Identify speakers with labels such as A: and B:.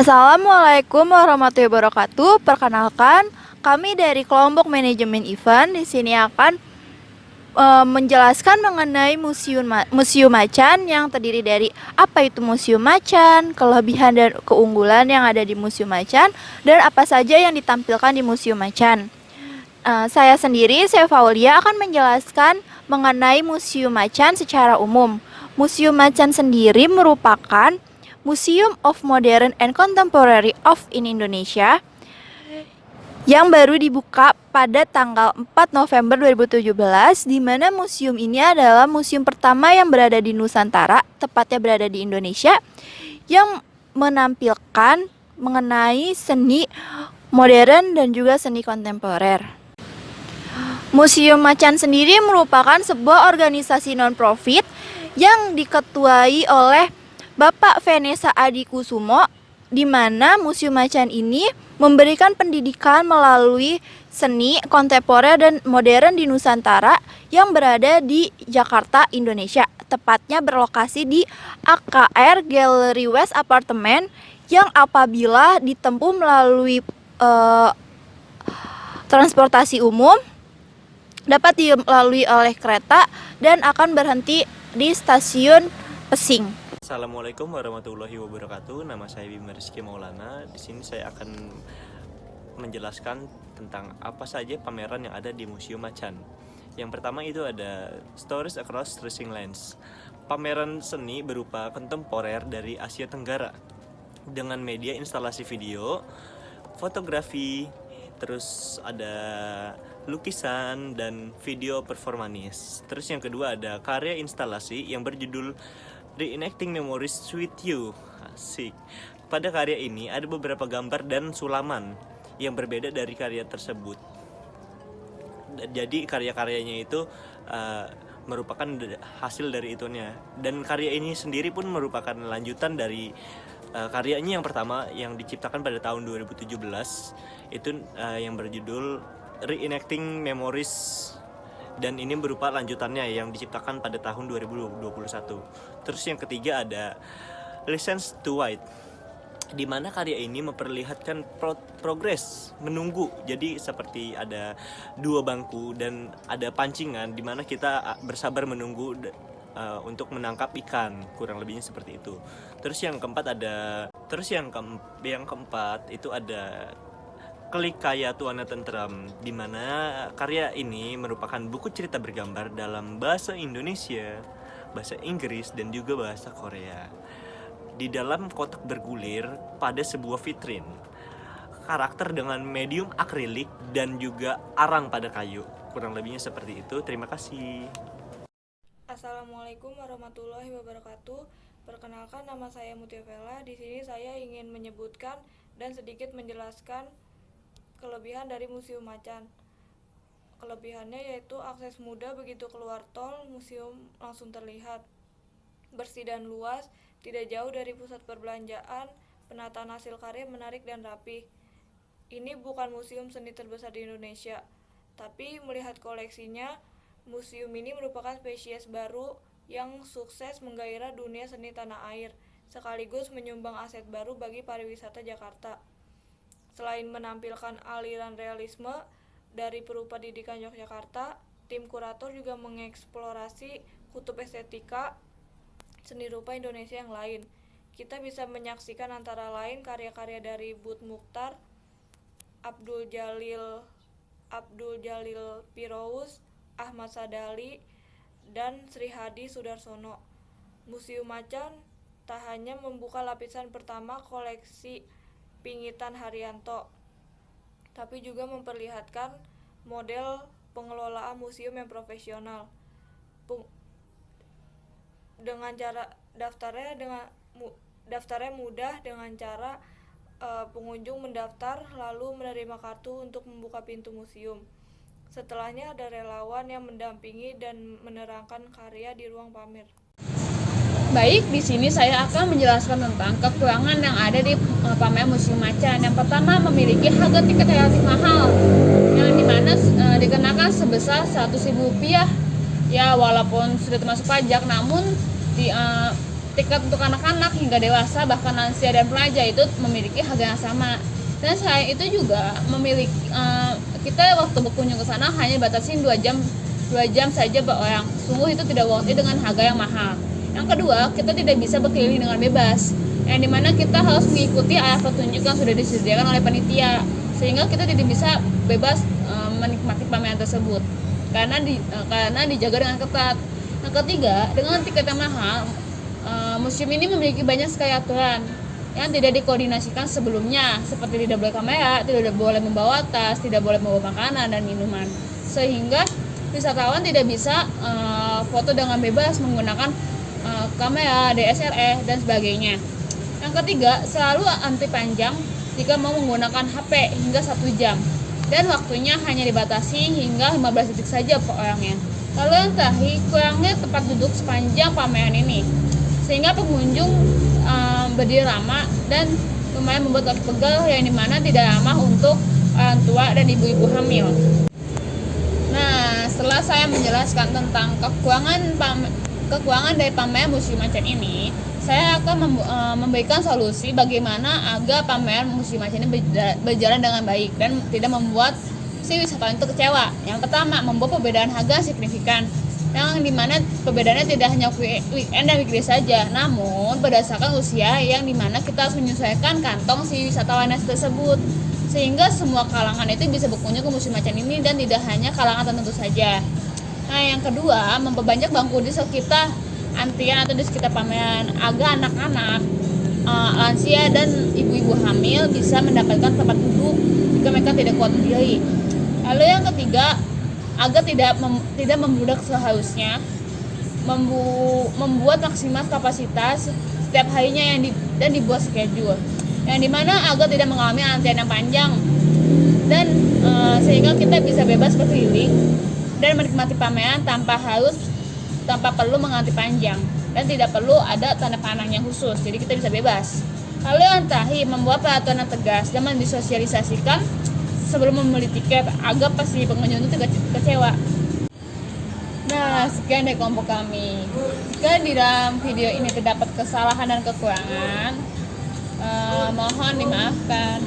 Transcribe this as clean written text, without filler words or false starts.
A: Assalamualaikum warahmatullahi wabarakatuh. Perkenalkan, kami dari kelompok manajemen event di sini akan menjelaskan mengenai Museum Macan yang terdiri dari apa itu Museum Macan, kelebihan dan keunggulan yang ada di Museum Macan, dan apa saja yang ditampilkan di Museum Macan. Saya sendiri, saya Faulia, akan menjelaskan mengenai Museum Macan secara umum. Museum Macan sendiri merupakan Museum of Modern and Contemporary of in Indonesia yang baru dibuka pada tanggal 4 November 2017, di mana museum ini adalah museum pertama yang berada di Nusantara, tepatnya berada di Indonesia, yang menampilkan mengenai seni modern dan juga seni kontemporer. Museum Macan sendiri merupakan sebuah organisasi non-profit yang diketuai oleh Bapak Vanessa Adikusumo, di mana Museum Macan ini memberikan pendidikan melalui seni kontemporer dan modern di Nusantara yang berada di Jakarta, Indonesia. Tepatnya berlokasi di AKR Gallery West Apartemen yang apabila ditempuh melalui transportasi umum dapat dilalui oleh kereta dan akan berhenti di stasiun Pesing.
B: Assalamualaikum warahmatullahi wabarakatuh. Nama saya Bima Rizky Maulana. Di sini saya akan menjelaskan tentang apa saja pameran yang ada di Museum Macan. Yang pertama itu ada Stories Across Racing Lines. Pameran seni berupa kontemporer dari Asia Tenggara dengan media instalasi video, fotografi, terus ada lukisan dan video performanis. Terus yang kedua ada karya instalasi yang berjudul Reenacting Memories with You. Asik. Pada karya ini ada beberapa gambar dan sulaman yang berbeda dari karya tersebut. Jadi karya-karyanya itu merupakan hasil dari itunya. Dan karya ini sendiri pun merupakan lanjutan dari karyanya yang pertama yang diciptakan pada tahun 2017. Itu yang berjudul Reenacting Memories, dan ini berupa lanjutannya yang diciptakan pada tahun 2021. Terus yang ketiga ada License to Wait, di mana karya ini memperlihatkan progres menunggu. Jadi seperti ada dua bangku dan ada pancingan di mana kita bersabar menunggu untuk menangkap ikan, kurang lebihnya seperti itu. Terus yang keempat itu ada Klik Kaya Tuana Tentram, di mana karya ini merupakan buku cerita bergambar dalam bahasa Indonesia, bahasa Inggris, dan juga bahasa Korea. Di dalam kotak bergulir pada sebuah vitrin, karakter dengan medium akrilik dan juga arang pada kayu. Kurang lebihnya seperti itu. Terima kasih.
C: Assalamualaikum warahmatullahi wabarakatuh. Perkenalkan, nama saya Mutia Vela. Di sini saya ingin menyebutkan dan sedikit menjelaskan kelebihan dari Museum Macan. Kelebihannya yaitu akses mudah, begitu keluar tol, museum langsung terlihat. Bersih dan luas, tidak jauh dari pusat perbelanjaan, penataan hasil karya menarik dan rapi. Ini bukan museum seni terbesar di Indonesia, tapi melihat koleksinya, museum ini merupakan spesies baru yang sukses menggairah dunia seni tanah air, sekaligus menyumbang aset baru bagi pariwisata Jakarta. Selain menampilkan aliran realisme dari Perupa Didikan Yogyakarta, tim kurator juga mengeksplorasi kutub estetika seni rupa Indonesia yang lain. Kita bisa menyaksikan antara lain karya-karya dari Bud Mukhtar, Abdul Jalil Pirous, Ahmad Sadali, dan Sri Hadi Sudarsono. Museum Macan tak hanya membuka lapisan pertama koleksi Pingitan Haryanto, tapi juga memperlihatkan model pengelolaan museum yang profesional. Dengan cara daftarnya mudah, dengan cara pengunjung mendaftar lalu menerima kartu untuk membuka pintu museum. Setelahnya ada relawan yang mendampingi dan menerangkan karya di ruang pamer.
D: Baik, di sini saya akan menjelaskan tentang kekurangan yang ada di pameran Museum Macan. Yang pertama, memiliki harga tiket relatif mahal, yang dimana dikenakan sebesar Rp100.000. Ya, walaupun sudah termasuk pajak, namun tiket untuk anak-anak hingga dewasa, bahkan lansia dan pelajar itu memiliki harga yang sama. Dan selain itu juga memiliki kita waktu berkunjung ke sana hanya batasin 2 jam saja per orang. Sungguh itu tidak worth it dengan harga yang mahal. Yang kedua, kita tidak bisa berkeliling dengan bebas, yang dimana kita harus mengikuti arah petunjuk yang sudah disediakan oleh panitia, sehingga kita tidak bisa bebas menikmati pameran tersebut karena dijaga dengan ketat. Yang ketiga, dengan tiket yang mahal, museum ini memiliki banyak sekali aturan yang tidak dikoordinasikan sebelumnya, seperti tidak boleh kamera, tidak boleh membawa tas, tidak boleh membawa makanan dan minuman, sehingga wisatawan tidak bisa foto dengan bebas menggunakan kamera, DSLR dan sebagainya. Yang ketiga, selalu anti panjang jika mau menggunakan HP hingga 1 jam, dan waktunya hanya dibatasi hingga 15 detik saja per orangnya. Lalu yang terakhir, kurangnya tempat duduk sepanjang pameran ini, sehingga pengunjung berdiri lama dan lumayan membuat kaki pegal, yang dimana tidak ramah untuk orang tua dan ibu-ibu hamil. Nah, setelah saya menjelaskan tentang kekurangan dari pameran Museum Macan ini, saya akan memberikan solusi bagaimana agar pameran Museum Macan ini berjalan dengan baik dan tidak membuat si wisatawan itu kecewa. Yang pertama, membuat perbedaan harga signifikan, yang dimana perbedaannya tidak hanya weekend dan weekday saja, namun berdasarkan usia, yang dimana kita harus menyesuaikan kantong si wisatawan tersebut, sehingga semua kalangan itu bisa berkunjung ke Museum Macan ini dan tidak hanya kalangan tertentu saja. Nah, yang kedua, memperbanyak bangku di sekitar antrian atau di sekitar pameran agar anak-anak, lansia dan ibu-ibu hamil bisa mendapatkan tempat duduk jika mereka tidak kuat berdiri. Lalu yang ketiga, agar tidak membludak seharusnya, membuat maksimal kapasitas setiap harinya dan dibuat schedule, yang dimana agar tidak mengalami antrian yang panjang dan sehingga kita bisa bebas berkeliling dan menikmati pameran tanpa perlu mengantri panjang dan tidak perlu ada tanda pandang yang khusus, jadi kita bisa bebas. Lalu yang terakhir, membuat peraturan yang tegas dan disosialisasikan sebelum membeli tiket agar pasti pengunjung itu tidak kecewa. Nah, sekian dari kelompok kami. Jika di dalam video ini terdapat kesalahan dan kekurangan, mohon dimaafkan.